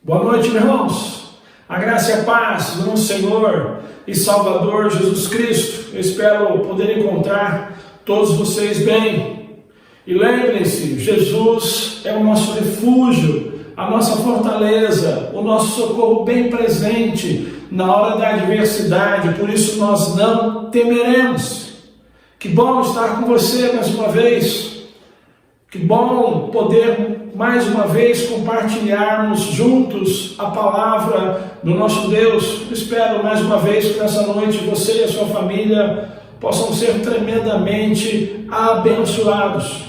Boa noite, meus irmãos. A graça e a paz do nosso Senhor e Salvador Jesus Cristo. Eu espero poder encontrar todos vocês bem. E lembrem-se, Jesus é o nosso refúgio, a nossa fortaleza, o nosso socorro bem presente na hora da adversidade. Por isso nós não temeremos. Que bom estar com você mais uma vez. Que bom poder mais uma vez compartilharmos juntos a palavra do nosso Deus. Eu espero mais uma vez que nessa noite você e a sua família possam ser tremendamente abençoados.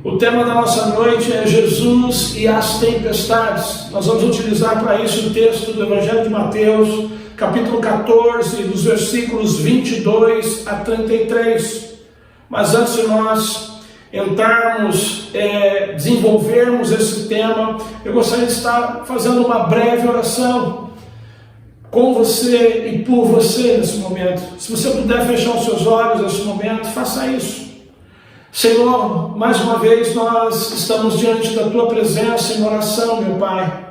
O tema da nossa noite é Jesus e as tempestades. Nós vamos utilizar para isso o texto do Evangelho de Mateus, capítulo 14, dos versículos 22 a 33. Mas antes de nós entrarmos, desenvolvermos esse tema, eu gostaria de estar fazendo uma breve oração com você e por você nesse momento. Se você puder fechar os seus olhos nesse momento, faça isso. Senhor, mais uma vez nós estamos diante da Tua presença em oração, meu Pai.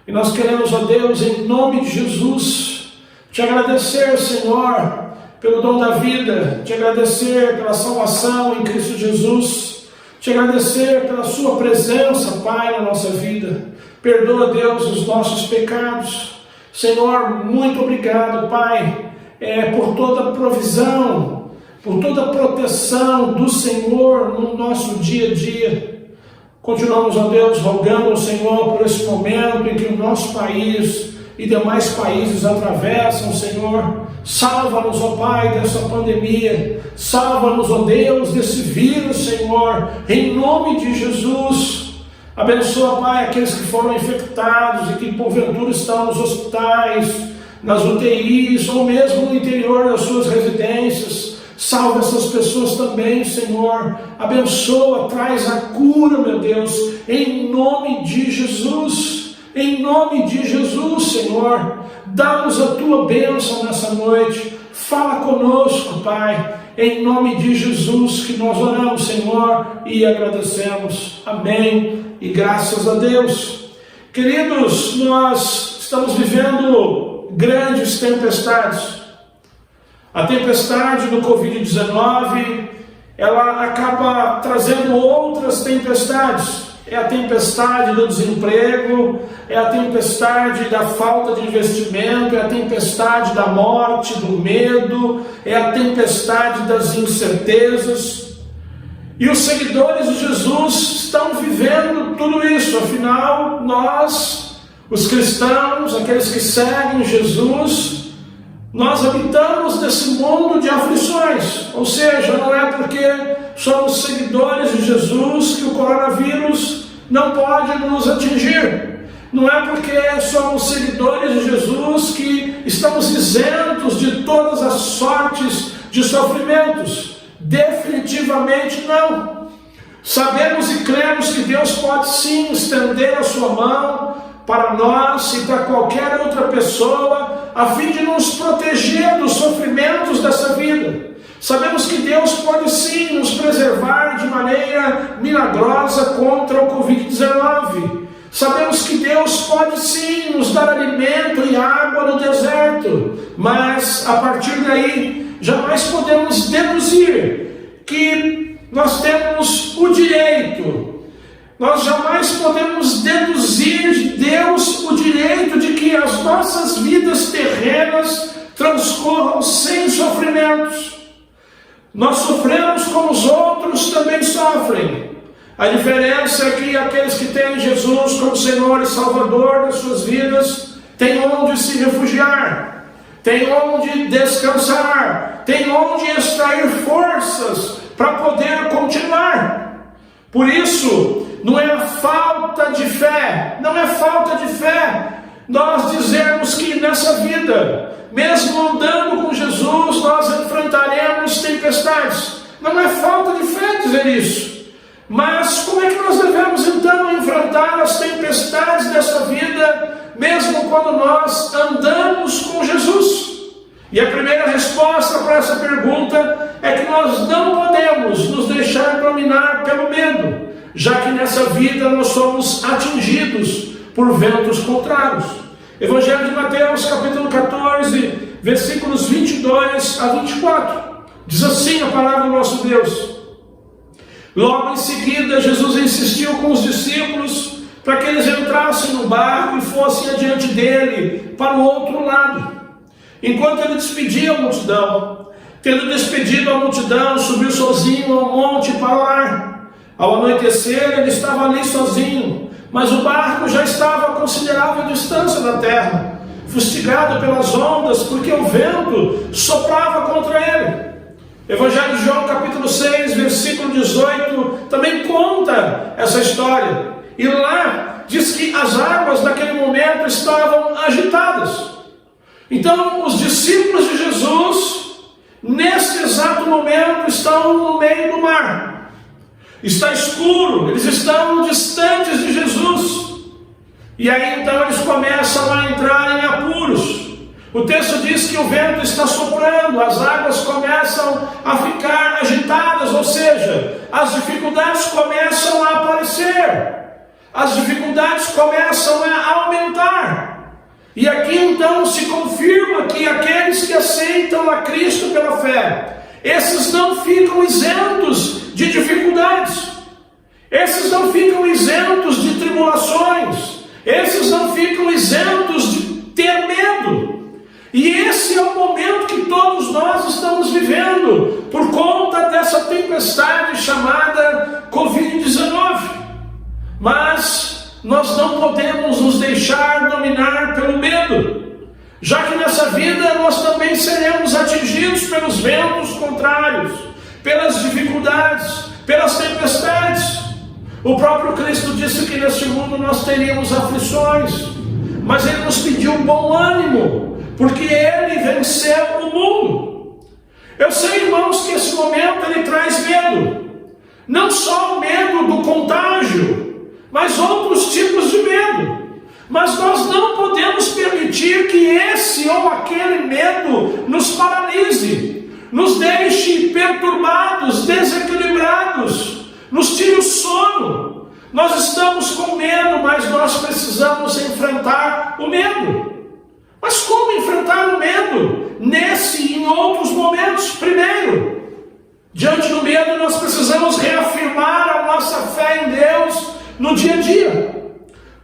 E nós queremos, ó Deus, em nome de Jesus, Te agradecer, Senhor, pelo dom da vida, Te agradecer pela salvação em Cristo Jesus, Te agradecer pela Sua presença, Pai, na nossa vida. Perdoa, Deus, os nossos pecados. Senhor, muito obrigado, Pai, por toda a provisão, por toda a proteção do Senhor no nosso dia a dia. Continuamos, ó Deus, rogando ao Senhor por esse momento em que o nosso país e demais países atravessam, Senhor. Salva-nos, ó Pai, dessa pandemia. Salva-nos, ó Deus, desse vírus, Senhor, em nome de Jesus. Abençoa, Pai, aqueles que foram infectados e que porventura estão nos hospitais, nas UTIs ou mesmo no interior das suas residências. Salva essas pessoas também, Senhor. Abençoa, traz a cura, meu Deus, em nome de Jesus. Em nome de Jesus, Senhor, dá-nos a Tua bênção nessa noite. Fala conosco, Pai, em nome de Jesus que nós oramos, Senhor, e agradecemos. Amém. E graças a Deus. Queridos, nós estamos vivendo grandes tempestades. A tempestade do Covid-19, ela acaba trazendo outras tempestades. É a tempestade do desemprego, é a tempestade da falta de investimento, é a tempestade da morte, do medo, é a tempestade das incertezas. E os seguidores de Jesus estão vivendo tudo isso. Afinal, nós, os cristãos, aqueles que seguem Jesus, nós habitamos nesse mundo de aflições. Ou seja, não é porque somos seguidores de Jesus que o coronavírus não pode nos atingir. Não é porque somos seguidores de Jesus que estamos isentos de todas as sortes de sofrimentos. Definitivamente não. Sabemos e cremos que Deus pode sim estender a sua mão para nós e para qualquer outra pessoa, a fim de nos proteger dos sofrimentos dessa vida. Sabemos que Deus pode sim nos preservar de maneira milagrosa contra o Covid-19. Sabemos que Deus pode sim nos dar alimento e água no deserto, mas a partir daí jamais podemos deduzir que nós temos o direito. Nós jamais podemos deduzir de Deus o direito de que as nossas vidas terrenas transcorram sem sofrimentos. Nós sofremos como os outros também sofrem. A diferença é que aqueles que têm Jesus como Senhor e Salvador das suas vidas têm onde se refugiar, têm onde descansar, têm onde extrair forças para poder continuar. Por isso, não é a falta de fé, não é falta de fé nós dizermos que nessa vida, mesmo andando com Jesus, nós enfrentaremos tempestades. Não é falta de fé dizer isso. Mas como é que nós devemos então enfrentar as tempestades dessa vida, mesmo quando nós andamos com Jesus? E a primeira resposta para essa pergunta é que nós não podemos nos deixar dominar pelo medo, já que nessa vida nós somos atingidos por ventos contrários. Evangelho de Mateus, capítulo 14, versículos 22 a 24. Diz assim a palavra do nosso Deus: logo em seguida, Jesus insistiu com os discípulos para que eles entrassem no barco e fossem adiante dele para o outro lado, enquanto ele despedia a multidão. Tendo despedido a multidão, subiu sozinho ao monte para orar. Ao anoitecer, ele estava ali sozinho, mas o barco já estava a considerável distância da terra, fustigado pelas ondas, porque o vento soprava contra ele. Evangelho de João, capítulo 6, versículo 18, também conta essa história. E lá diz que as águas naquele momento estavam agitadas. Então, os discípulos de Jesus, nesse exato momento, estão no meio do mar. Está escuro, eles estão distantes de Jesus. E aí então eles começam a entrar em apuros. O texto diz que o vento está soprando, as águas começam a ficar agitadas, ou seja, as dificuldades começam a aparecer, as dificuldades começam a aumentar. E aqui então se confirma que aqueles que aceitam a Cristo pela fé, esses não ficam isentos de dificuldades, esses não ficam isentos de tribulações, esses não ficam isentos de ter medo. E esse é o momento que todos nós estamos vivendo, por conta dessa tempestade chamada Covid-19. Mas nós não podemos nos deixar dominar pelo medo, já que nessa vida nós também seremos atingidos pelos ventos contrários, pelas dificuldades, pelas tempestades. O próprio Cristo disse que neste mundo nós teríamos aflições, mas Ele nos pediu bom ânimo, porque Ele venceu o mundo. Eu sei, irmãos, que esse momento Ele traz medo, não só o medo do contágio, mas outros tipos de medo. Mas nós não podemos permitir que esse ou aquele medo nos paralise, nos deixe perturbados, desequilibrados, nos tire o sono. Nós estamos com medo, mas nós precisamos enfrentar o medo. Mas como enfrentar o medo? Nesse e em outros momentos. Primeiro, diante do medo, nós precisamos reafirmar a nossa fé em Deus no dia a dia.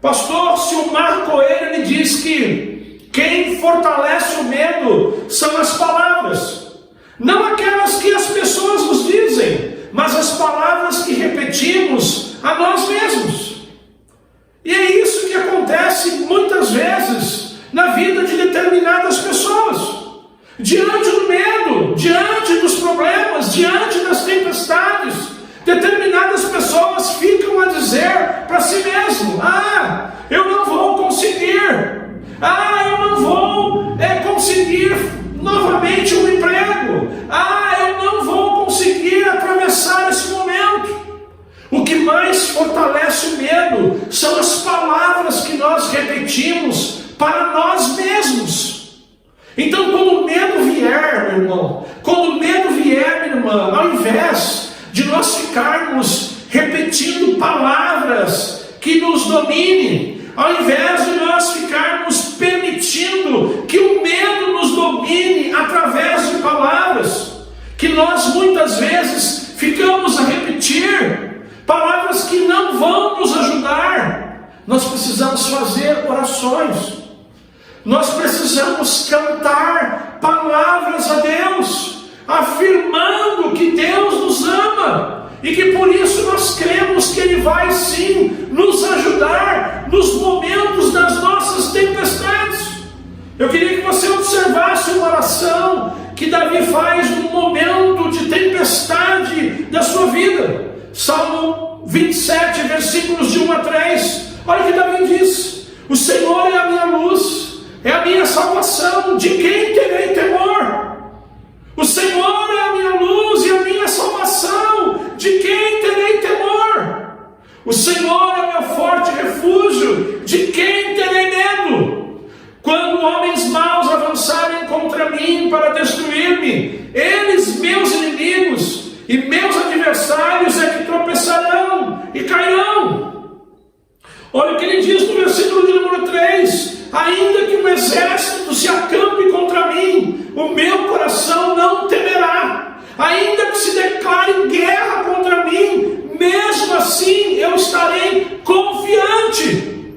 Pastor Silmar Coelho, ele diz que quem fortalece o medo são as palavras. Não aquelas que as pessoas nos dizem, mas as palavras que repetimos a nós mesmos. E é isso que acontece muitas vezes na vida de determinadas pessoas. Diante do medo, diante dos problemas, diante das tempestades, determinadas pessoas ficam a dizer para si mesmo: eu não vou conseguir, eu não vou conseguir novamente um emprego, eu não vou conseguir atravessar esse momento. O que mais fortalece o medo são as palavras que nós repetimos para nós mesmos. Então, quando o medo vier, meu irmão, quando o medo vier, minha irmã, ao invés de nós ficarmos repetindo palavras que nos dominem, ao invés de nós ficarmos permitindo que o medo nos domine através de palavras, que nós muitas vezes ficamos a repetir, palavras que não vão nos ajudar, nós precisamos fazer orações. Nós precisamos cantar palavras a Deus, afirmando que Deus nos ama e que por isso nós cremos que Ele vai sim nos ajudar nos momentos das nossas tempestades. Eu queria que você observasse uma oração que Davi faz no momento de tempestade da sua vida. Salmo 27, versículos de 1 a 3. Olha o que Davi diz: o Senhor é a minha luz, é a minha salvação, de quem terei temor? O Senhor é a minha luz e a minha salvação, de quem terei temor? O Senhor é meu forte refúgio, de quem terei medo? Quando homens maus avançarem contra mim para destruir-me, eles, meus inimigos e meus adversários, é que tropeçarão e cairão. Olha o que ele diz no versículo de número 3, ainda que um exército se acampe contra mim, o meu coração não temerá. Ainda que se declare guerra contra mim, mesmo assim eu estarei confiante.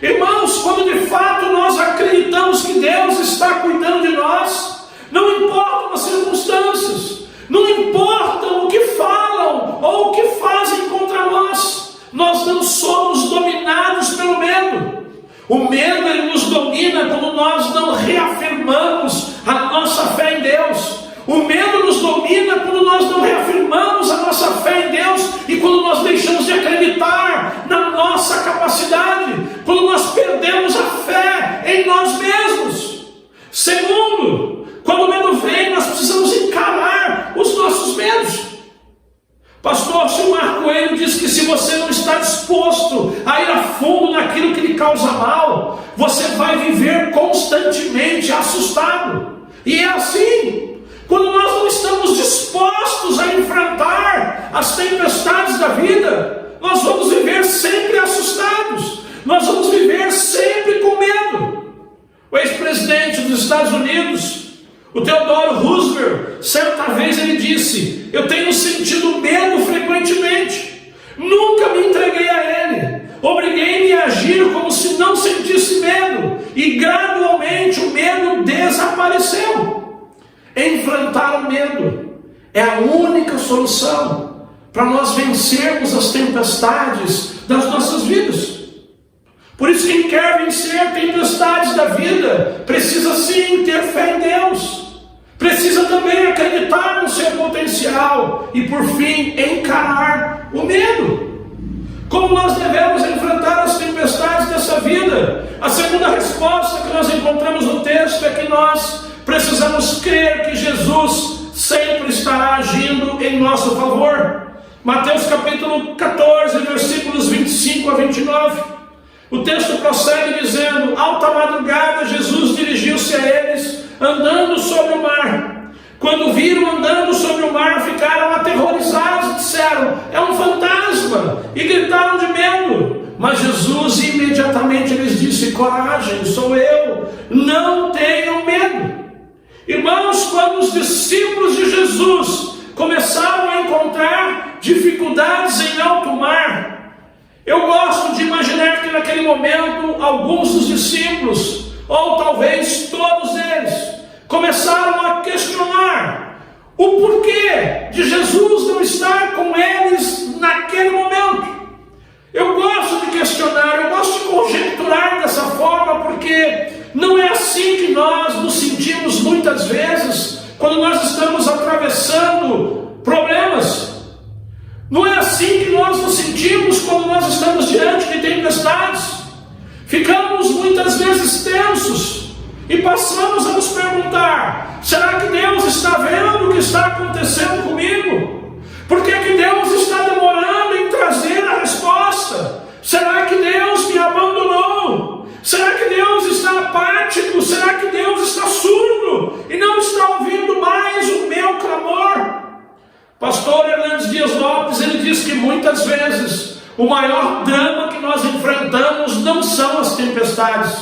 Irmãos, quando de fato nós acreditamos que Deus está cuidando de nós, não importam as circunstâncias, não importa o que falam ou o que fazem contra nós, nós não somos dominados pelo medo. O medo, ele nos domina quando nós não reafirmamos a nossa fé em Deus. O medo nos domina quando nós não reafirmamos a nossa fé em Deus e quando nós deixamos de acreditar na nossa capacidade, quando nós perdemos a fé em nós mesmos. Segundo, quando o medo vem, nós precisamos encarar os nossos medos. Pastor Silmar Coelho diz que se você não está disposto a ir a fundo naquilo que lhe causa mal, você vai viver constantemente assustado. E é assim. Quando nós não estamos dispostos a enfrentar as tempestades da vida, nós vamos viver sempre assustados, nós vamos viver sempre com medo. O ex-presidente dos Estados Unidos, o Theodore Roosevelt, certa vez ele disse: eu tenho sentido medo frequentemente, nunca me entreguei a ele, obriguei-me a agir como se não sentisse medo, e gradualmente o medo desapareceu. Enfrentar o medo é a única solução para nós vencermos as tempestades das nossas vidas. Por isso, quem quer vencer tempestades da vida precisa sim ter fé em Deus, precisa também acreditar no seu potencial e, por fim, encarar o medo. Como nós devemos enfrentar as tempestades dessa vida? A segunda resposta que nós encontramos no texto é que nós precisamos crer que Jesus sempre estará agindo em nosso favor. Mateus capítulo 14, versículos 25 a 29. O texto prossegue dizendo: alta madrugada Jesus dirigiu-se a eles, andando sobre o mar. Quando viram andando sobre o mar, ficaram aterrorizados e disseram: é um fantasma, e gritaram de medo. Mas Jesus imediatamente lhes disse: coragem, sou eu, não tenham medo. Irmãos, quando os discípulos de Jesus começaram a encontrar dificuldades em alto mar, eu gosto de imaginar que naquele momento alguns dos discípulos, ou talvez todos eles, começaram a questionar o porquê de Jesus não estar com eles naquele momento. Eu gosto de questionar, eu gosto de conjecturar dessa forma, porque não é assim que nós nos sentimos muitas vezes quando nós estamos atravessando problemas. Não é assim que nós nos sentimos quando nós estamos diante de tempestades. Ficamos muitas vezes tensos e passamos a nos perguntar: será que Deus está vendo o que está acontecendo comigo? Por que Deus está demorando em trazer a resposta? Será que Deus me abandonou? Será que Deus está apático? Será que Deus está surdo e não está ouvindo mais o meu clamor? Pastor Hernandes Dias Lopes, ele diz que muitas vezes o maior drama que nós enfrentamos não são as tempestades,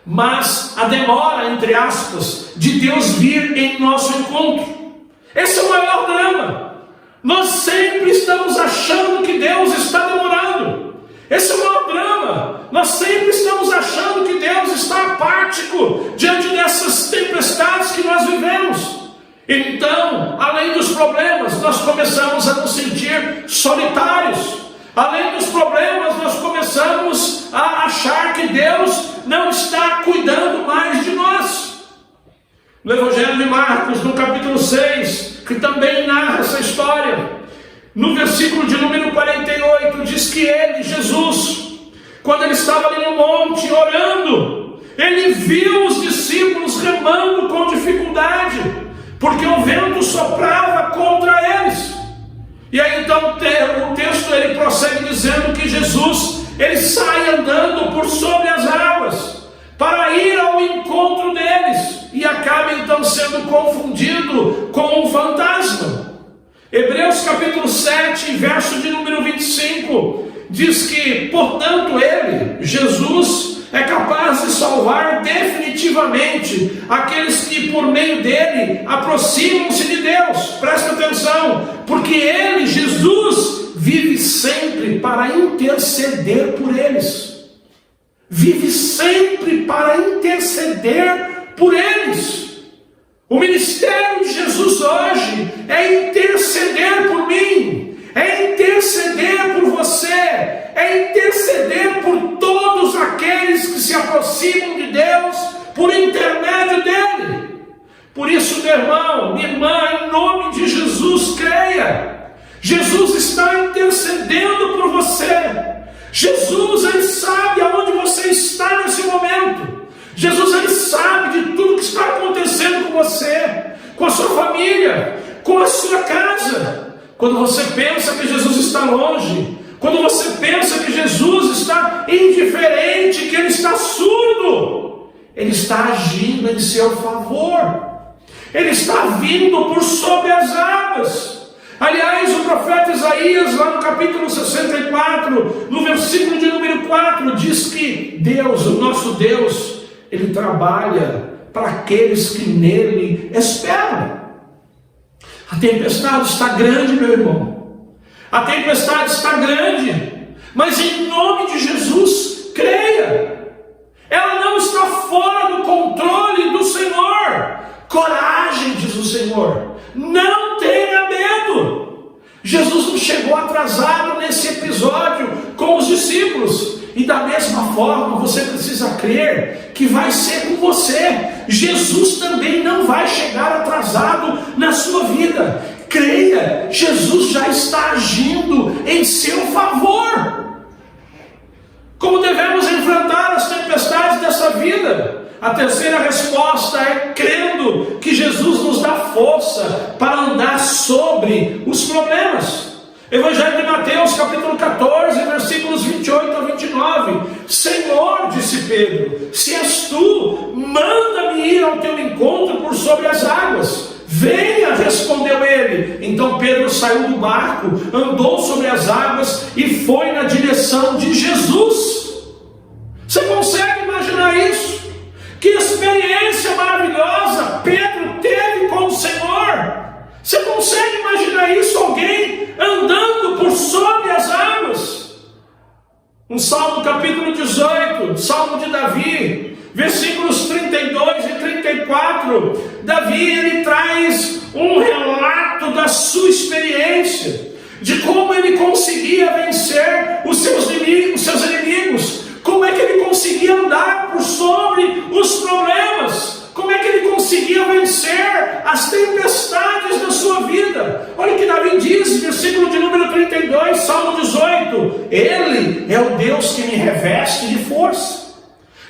mas a demora, entre aspas, de Deus vir em nosso encontro. Esse é o maior drama. Nós sempre estamos achando que Deus está demorando. Esse é o maior drama. Nós sempre estamos achando que Deus está apático diante dessas tempestades que nós vivemos. Então, além dos problemas, nós começamos a nos sentir solitários. Além dos problemas, nós começamos a achar que Deus não está cuidando mais de nós. No Evangelho de Marcos, no capítulo 6, que também narra essa história, no versículo de número 48, diz que ele, Jesus, quando ele estava ali no monte orando, ele viu os discípulos remando com dificuldade, porque o vento soprava contra eles. E aí então o texto ele prossegue dizendo que Jesus ele sai andando por sobre as águas para ir ao encontro deles e acaba então sendo confundido com um fantasma. Hebreus capítulo 7, verso de número 25, diz que, portanto, ele, Jesus, é capaz de salvar definitivamente aqueles que por meio dele aproximam-se de Deus. Presta atenção, porque ele, Jesus, vive sempre para interceder por eles. Vive sempre para interceder por eles. O ministério de Jesus hoje é interceder por mim, é interceder por você, é interceder por todos aqueles que se aproximam de Deus por intermédio dele. Por isso, meu irmão, minha irmã, em nome de Jesus, creia. Jesus está intercedendo por você. Jesus, ele sabe aonde você está nesse momento. Jesus, ele sabe de tudo que está acontecendo com você, com a sua família, com a sua casa. Quando você pensa que Jesus está longe, quando você pensa que Jesus está indiferente, que ele está surdo, ele está agindo em seu favor. Ele está vindo por sobre as águas. Aliás, o profeta Isaías, lá no capítulo 64, no versículo de número 4, diz que Deus, o nosso Deus, ele trabalha para aqueles que nele esperam. A tempestade está grande, meu irmão. A tempestade está grande. Mas em nome de Jesus, creia. Ela não está fora do controle do Senhor. Coragem, diz o Senhor. Não tenha medo. Jesus não chegou atrasado nesse episódio com os discípulos. E da mesma forma, você precisa crer que vai ser com você. Jesus também não vai chegar atrasado na sua vida. Creia, Jesus já está agindo em seu favor. Como devemos enfrentar as tempestades dessa vida? A terceira resposta é crendo que Jesus nos dá força para andar sobre os problemas. Evangelho de Mateus, capítulo 14, versículos 28 a 29. Senhor, disse Pedro, se és tu, manda-me ir ao teu encontro por sobre as águas. Venha, respondeu ele. Então Pedro saiu do barco, andou sobre as águas e foi na direção de Jesus. Você consegue imaginar isso? Que experiência maravilhosa Pedro teve com o Senhor. Você consegue imaginar isso? Alguém andando por sobre as águas? No Salmo capítulo 18, Salmo de Davi, versículos 32 e 34, Davi, ele traz um relato da sua experiência, de como ele conseguia vencer os seus inimigos, como é que ele conseguia andar por sobre os problemas, como é que ele conseguia vencer as tempestades da sua vida. Olha o que Davi diz, versículo de número 32, Salmo 18, ele é o Deus que me reveste de força.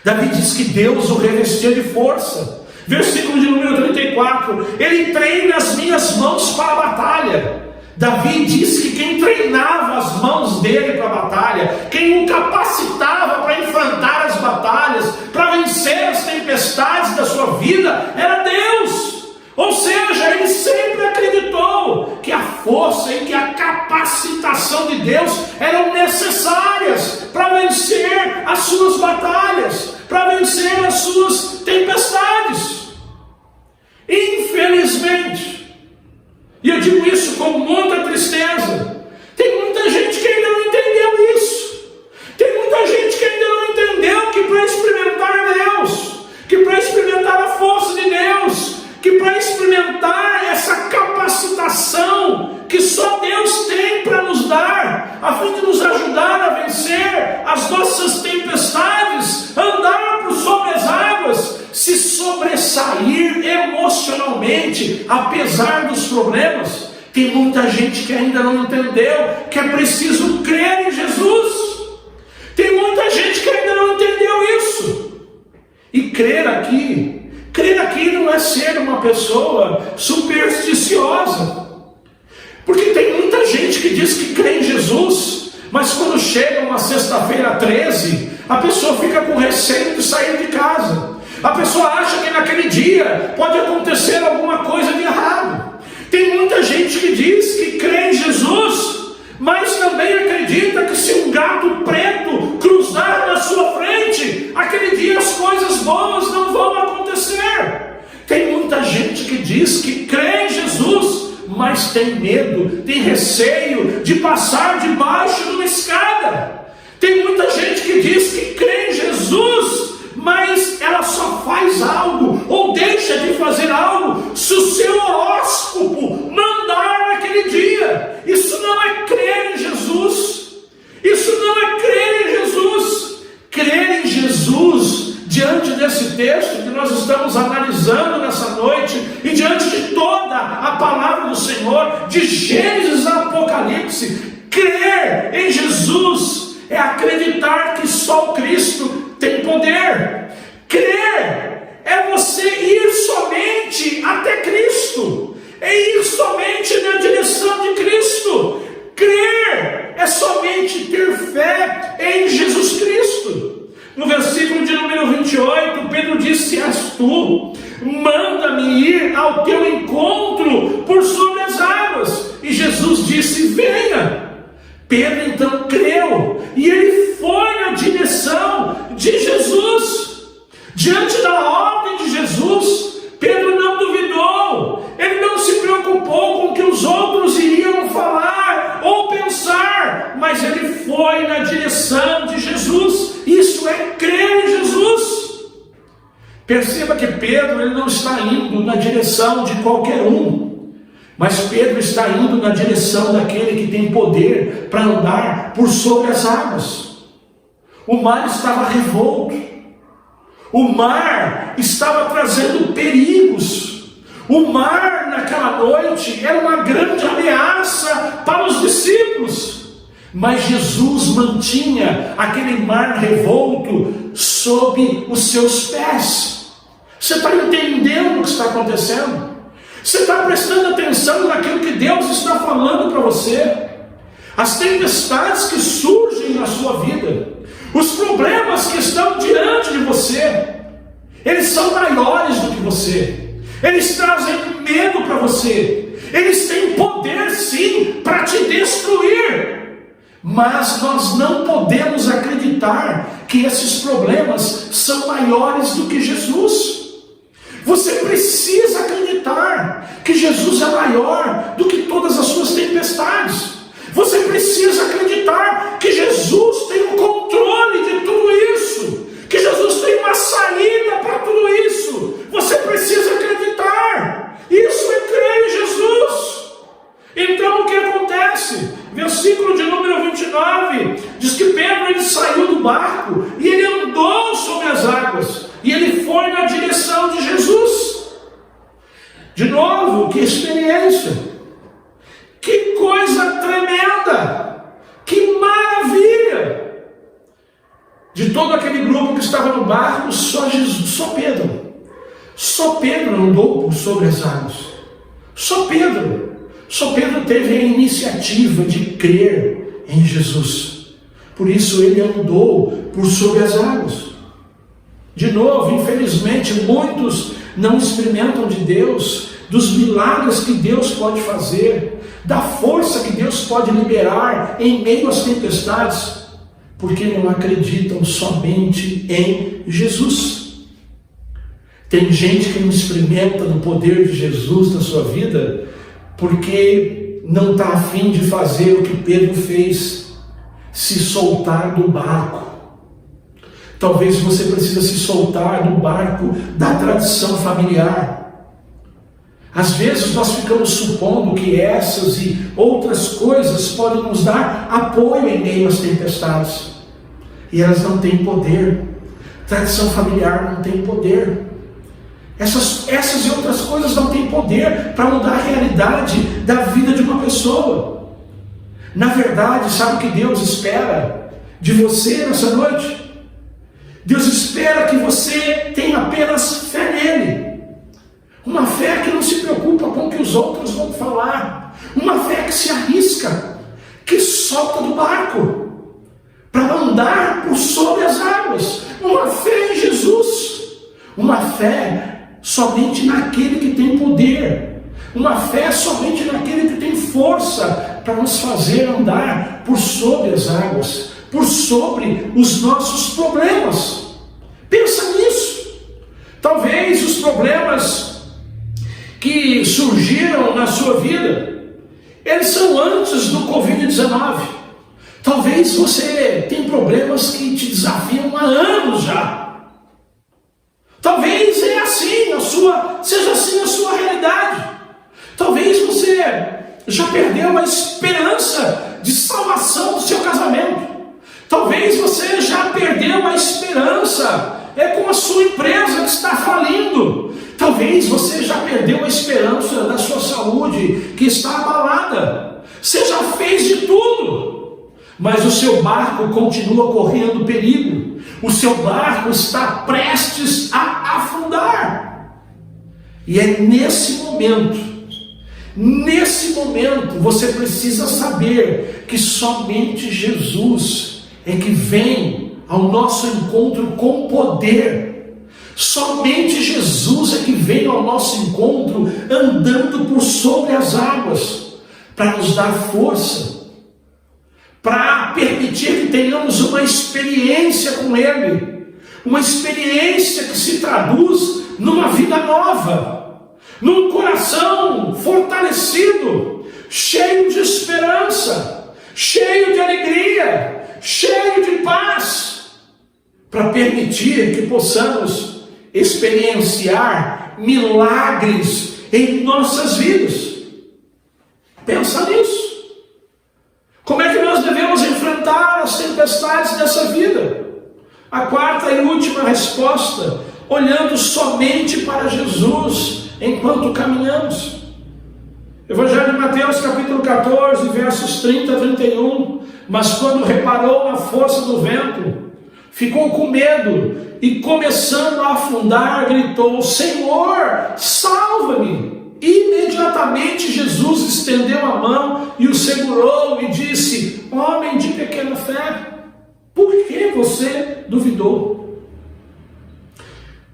Davi diz que Deus o revestia de força. Versículo de número 34, ele treina as minhas mãos para a batalha. Davi diz que quem treinava as mãos dele para a batalha, quem o capacitava para enfrentar as batalhas, para vencer as tempestades da sua vida, era Deus. Ou seja, ele sempre acreditou que a força e que a capacitação de Deus eram necessárias para vencer as suas batalhas, para vencer as suas tempestades. Infelizmente, e eu digo isso com muita tristeza, tem muita gente que ainda não entendeu isso. Tem muita gente que ainda não entendeu que para experimentar Deus, que para experimentar a força de Deus, que para experimentar essa capacitação que só Deus tem para nos dar, a fim de nos ajudar a vencer as nossas tempestades, andar por sobre as águas, se sobressair emocionalmente, apesar dos problemas. Tem muita gente que ainda não entendeu que é preciso crer em Jesus. Tem muita gente que ainda não entendeu isso. E crer aqui não é ser uma pessoa supersticiosa. Porque tem muita gente que diz que crê em Jesus, mas quando chega uma sexta-feira 13, a pessoa fica com receio de sair de casa. A pessoa acha que naquele dia pode acontecer alguma coisa de errado. Tem muita gente que diz que crê em Jesus, mas também acredita que se um gato preto cruzar na sua frente, aquele dia as coisas boas não vão acontecer. Tem muita gente que diz que crê em Jesus, mas tem medo, tem receio de passar debaixo de uma escada. Tem muita gente que diz que crê em Jesus, mas ela só faz algo ou deixa de fazer algo se o seu horóscopo mandar naquele dia. Isso não é crer em Jesus. Isso não é crer em Jesus. Crer em Jesus, diante desse texto que nós estamos analisando nessa noite, e diante de toda a palavra do Senhor, de Gênesis a Apocalipse, crer em Jesus é acreditar que só o Cristo tem poder. Crer é você ir somente até Cristo, é ir somente na direção de Cristo. Crer é somente ter fé em Jesus Cristo. No versículo de número 28, Pedro disse: és tu, manda-me ir ao teu encontro por sobre as águas. E Jesus disse: venha. Pedro então creu, e ele foi na direção de Jesus. Diante da ordem de Jesus, Pedro não duvidou, ele não se preocupou com o que os outros iriam falar ou pensar, mas ele foi na direção de Jesus. Isso é crer em Jesus. Perceba que Pedro ele não está indo na direção de qualquer um, mas Pedro está indo na direção daquele que tem poder para andar por sobre as águas. O mar estava revolto, o mar estava trazendo perigos, o mar naquela noite era uma grande ameaça para os discípulos, mas Jesus mantinha aquele mar revolto sob os seus pés. Você está entendendo o que está acontecendo? Você está prestando atenção naquilo que Deus está falando para você? As tempestades que surgem na sua vida, os problemas que estão diante de você, eles são maiores do que você, eles trazem medo para você, eles têm poder sim para te destruir, mas nós não podemos acreditar que esses problemas são maiores do que Jesus. Você precisa acreditar que Jesus é maior do que todas as suas tempestades. Você precisa acreditar que Jesus tem o controle de tudo isso, que Jesus tem uma saída para tudo isso. Você precisa acreditar. Isso é crer em Jesus. Então o que acontece? Versículo de número 29 diz que Pedro ele saiu do barco e ele andou sobre as águas, e ele foi na direção de Jesus. De novo, que experiência, que coisa tremenda, que maravilha. De todo aquele grupo que estava no barco, só Pedro andou por sobre as águas. Só Pedro teve a iniciativa de crer em Jesus. Por isso ele andou por sobre as águas. De novo, infelizmente, muitos não experimentam de Deus, dos milagres que Deus pode fazer, da força que Deus pode liberar em meio às tempestades, porque não acreditam somente em Jesus. Tem gente que não experimenta no poder de Jesus na sua vida, porque não está a fim de fazer o que Pedro fez, se soltar do barco. Talvez você precise se soltar do barco da tradição familiar. Às vezes nós ficamos supondo que essas e outras coisas podem nos dar apoio em meio às tempestades. E elas não têm poder. Tradição familiar não tem poder. Essas e outras coisas não têm poder para mudar a realidade da vida de uma pessoa. Na verdade, sabe o que Deus espera de você nessa noite? Deus espera que você tenha apenas fé nele. Uma fé que não se preocupa com o que os outros vão falar. Uma fé que se arrisca, que solta do barco para andar por sobre as águas. Uma fé em Jesus. Uma fé somente naquele que tem poder. Uma fé somente naquele que tem força para nos fazer andar por sobre as águas, por sobre os nossos problemas. Pensa nisso. Talvez os problemas que surgiram na sua vida, eles são antes do Covid-19. Talvez você tenha problemas que te desafiam há anos já. Talvez seja assim a sua realidade. Talvez você já perdeu a esperança de salvação do seu casamento. Talvez você já perdeu a esperança com a sua empresa que está falindo. Talvez você já perdeu a esperança da sua saúde que está abalada. Você já fez de tudo, mas o seu barco continua correndo perigo. O seu barco está prestes a afundar. E é nesse momento você precisa saber que somente Jesus é que vem ao nosso encontro com poder. Somente Jesus é que vem ao nosso encontro andando por sobre as águas para nos dar força, para permitir que tenhamos uma experiência com Ele, uma experiência que se traduz numa vida nova, num coração fortalecido, cheio de esperança, cheio de alegria, cheio de paz, para permitir que possamos experienciar milagres em nossas vidas. Pensa nisso. Como é que nós devemos enfrentar as tempestades dessa vida? A quarta e última resposta: olhando somente para Jesus enquanto caminhamos. Evangelho de Mateus, capítulo 14, versos 30 a 31. Mas quando reparou na força do vento, ficou com medo e, começando a afundar, gritou: Senhor, salva-me! Imediatamente Jesus estendeu a mão e o segurou e disse: homem de pequena fé, por que você duvidou?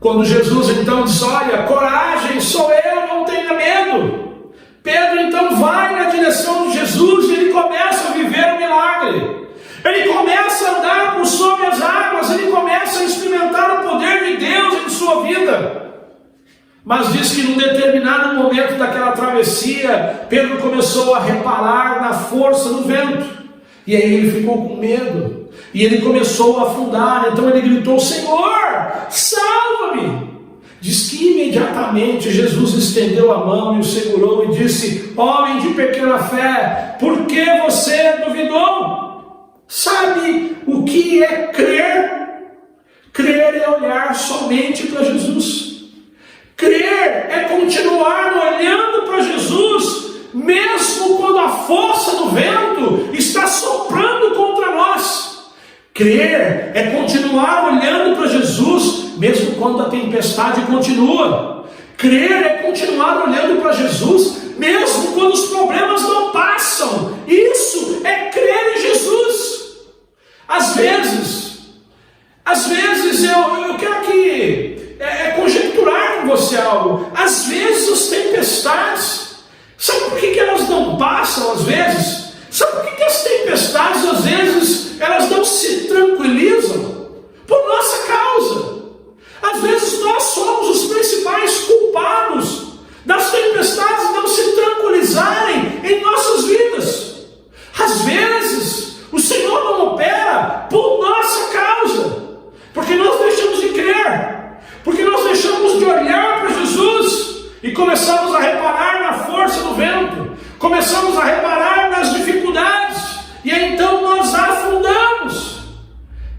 Quando Jesus então diz: olha, coragem, sou eu, não tenha medo, Pedro então vai na direção de Jesus e ele começa a viver o milagre. Ele começa a andar por sobre as águas, ele começa a experimentar o poder de Deus em sua vida. Mas diz que num determinado momento daquela travessia, Pedro começou a reparar na força do vento. E aí ele ficou com medo. E ele começou a afundar. Então ele gritou: Senhor, salva-me! Diz que imediatamente Jesus estendeu a mão e o segurou e disse: homem de pequena fé, por que você duvidou? Sabe o que é crer? Crer é olhar somente para Jesus. Crer é continuar olhando para Jesus, mesmo quando a força do vento está soprando contra nós. Crer é continuar olhando para Jesus, mesmo quando a tempestade continua. Crer é continuar olhando para Jesus, mesmo quando os problemas não passam. Isso é crer em Jesus. Às vezes eu quero que conjecturar com você algo. Às vezes as tempestades, sabe por que elas não passam às vezes? Sabe por que as tempestades às vezes elas não se tranquilizam? Por nossa causa. Às vezes nós somos os principais culpados das tempestades não se tranquilizarem em nossas vidas. Às vezes o Senhor não opera por nossa causa, porque nós deixamos de crer, porque nós deixamos de olhar para Jesus e começamos a reparar na força do vento, começamos a reparar nas dificuldades, e aí então nós afundamos.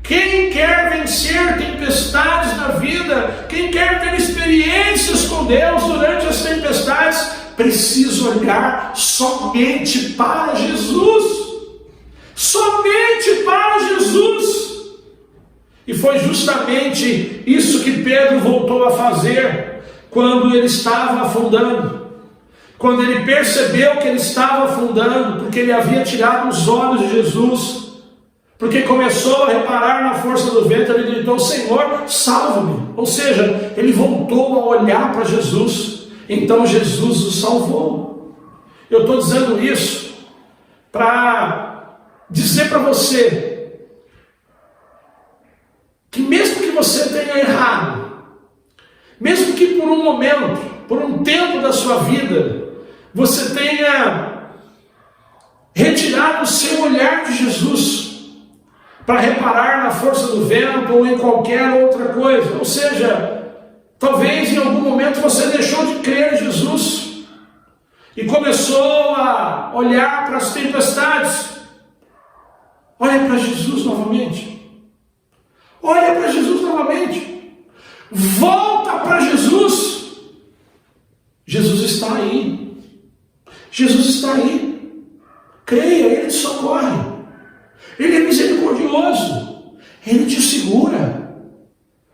Quem quer vencer tempestades na vida, quem quer ter experiências com Deus durante as tempestades, precisa olhar somente para Jesus. Somente para Jesus. E foi justamente isso que Pedro voltou a fazer quando ele estava afundando. Quando ele percebeu que ele estava afundando, porque ele havia tirado os olhos de Jesus, porque começou a reparar na força do vento, ele gritou: Senhor, salva-me. Ou seja, ele voltou a olhar para Jesus. Então Jesus o salvou. Eu estou dizendo isso para dizer para você que mesmo que você tenha errado, mesmo que por um momento, por um tempo da sua vida, você tenha retirado o seu olhar de Jesus para reparar na força do vento ou em qualquer outra coisa, ou seja, talvez em algum momento você deixou de crer em Jesus e começou a olhar para as tempestades. Olha para Jesus novamente. Olha para Jesus novamente. Volta para Jesus. Jesus está aí. Jesus está aí. Creia, Ele te socorre. Ele é misericordioso. Ele te segura.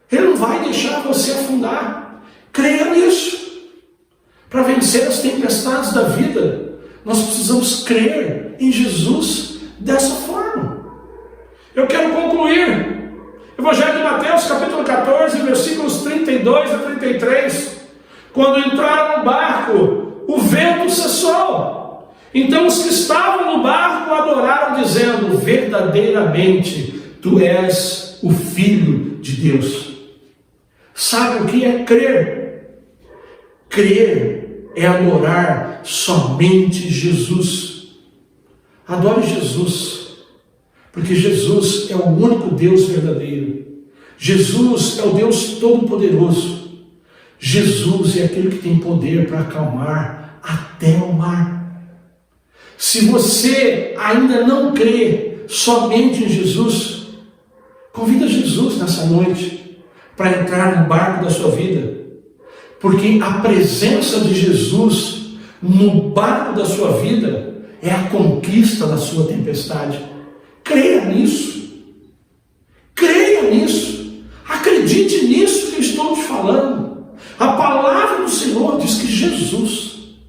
Ele não vai deixar você afundar. Creia nisso. Para vencer as tempestades da vida, nós precisamos crer em Jesus dessa forma. Eu quero concluir. Evangelho de Mateus, capítulo 14, versículos 32 a 33. Quando entraram no barco, o vento cessou. Então os que estavam no barco adoraram, dizendo: verdadeiramente, tu és o Filho de Deus. Sabe o que é crer? Crer é adorar somente Jesus. Adore Jesus. Porque Jesus é o único Deus verdadeiro. Jesus é o Deus Todo-Poderoso. Jesus é aquele que tem poder para acalmar até o mar. Se você ainda não crê somente em Jesus, convida Jesus nessa noite para entrar no barco da sua vida. Porque a presença de Jesus no barco da sua vida é a conquista da sua tempestade. Creia nisso. Creia nisso. Acredite nisso que eu estou te falando. A palavra do Senhor diz que Jesus,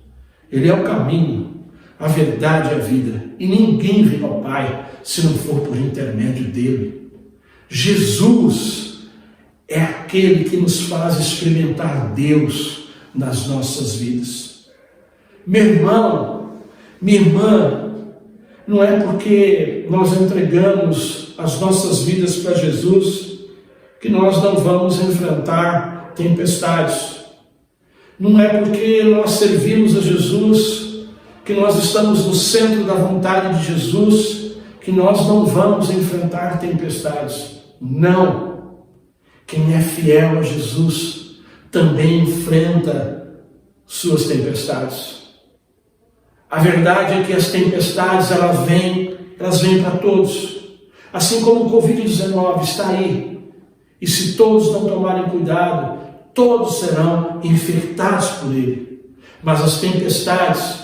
Ele é o caminho, a verdade e a vida. E ninguém vem ao Pai se não for por intermédio dEle. Jesus é aquele que nos faz experimentar Deus nas nossas vidas. Meu irmão, minha irmã, não é porque nós entregamos as nossas vidas para Jesus que nós não vamos enfrentar tempestades. Não é porque nós servimos a Jesus, que nós estamos no centro da vontade de Jesus, que nós não vamos enfrentar tempestades. Não. Quem é fiel a Jesus também enfrenta suas tempestades. A verdade é que as tempestades, elas vêm para todos. Assim como o Covid-19 está aí. E se todos não tomarem cuidado, todos serão infectados por ele. Mas as tempestades,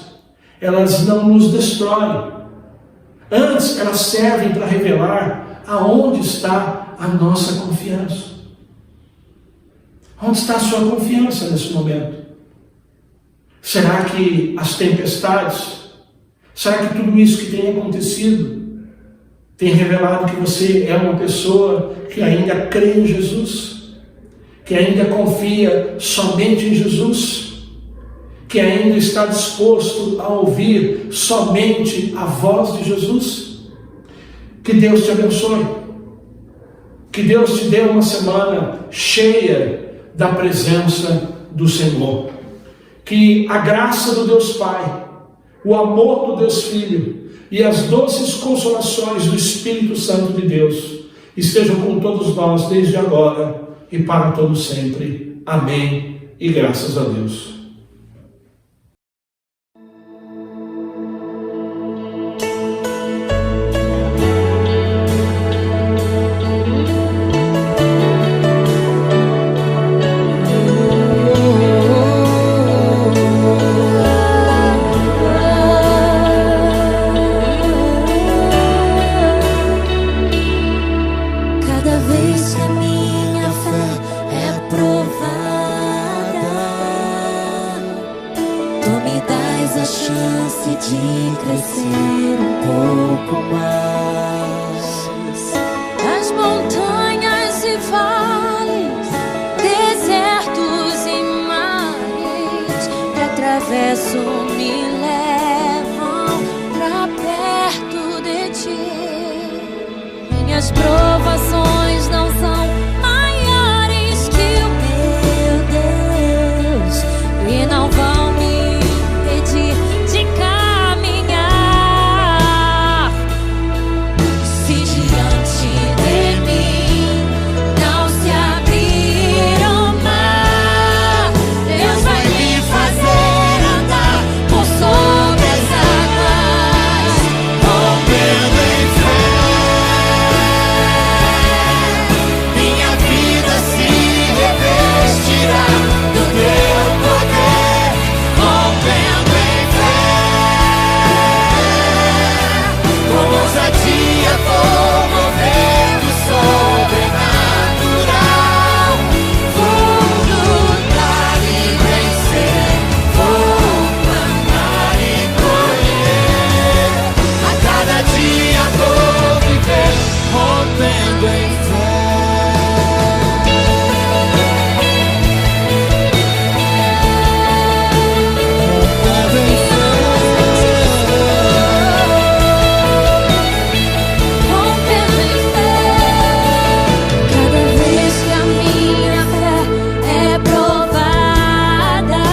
elas não nos destroem. Antes, elas servem para revelar aonde está a nossa confiança. Onde está a sua confiança nesse momento? Será que as tempestades, será que tudo isso que tem acontecido tem revelado que você é uma pessoa que ainda crê em Jesus, que ainda confia somente em Jesus, que ainda está disposto a ouvir somente a voz de Jesus? Que Deus te abençoe, que Deus te dê uma semana cheia da presença do Senhor. Que a graça do Deus Pai, o amor do Deus Filho e as doces consolações do Espírito Santo de Deus estejam com todos nós desde agora e para todo sempre. Amém. E graças a Deus. De crescer um pouco mais. As montanhas e vales, desertos e mares que atravesso me levam pra perto As provações não são maiores que o meu Deus e não vão me impedir de caminhar. Se diante de mim não se abrir o mar, Deus vai me fazer andar por sobre as águas, rompendo em fé. Minha vida se revestirá do teu poder, rompendo em fé. Com ousadia vou mover do sobrenatural. Vou lutar e vencer, vou plantar e colher. A cada dia vou viver rompendo em fé. Rompendo em fé. Rompendo em fé. Cada vez que a minha fé é provada,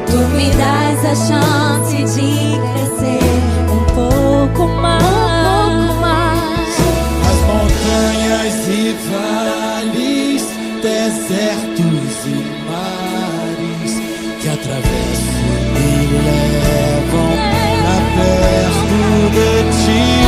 tu me dás a chance de crescer um pouco mais. As montanhas e vales, desertos e mares que atravesso me levam pra perto de ti.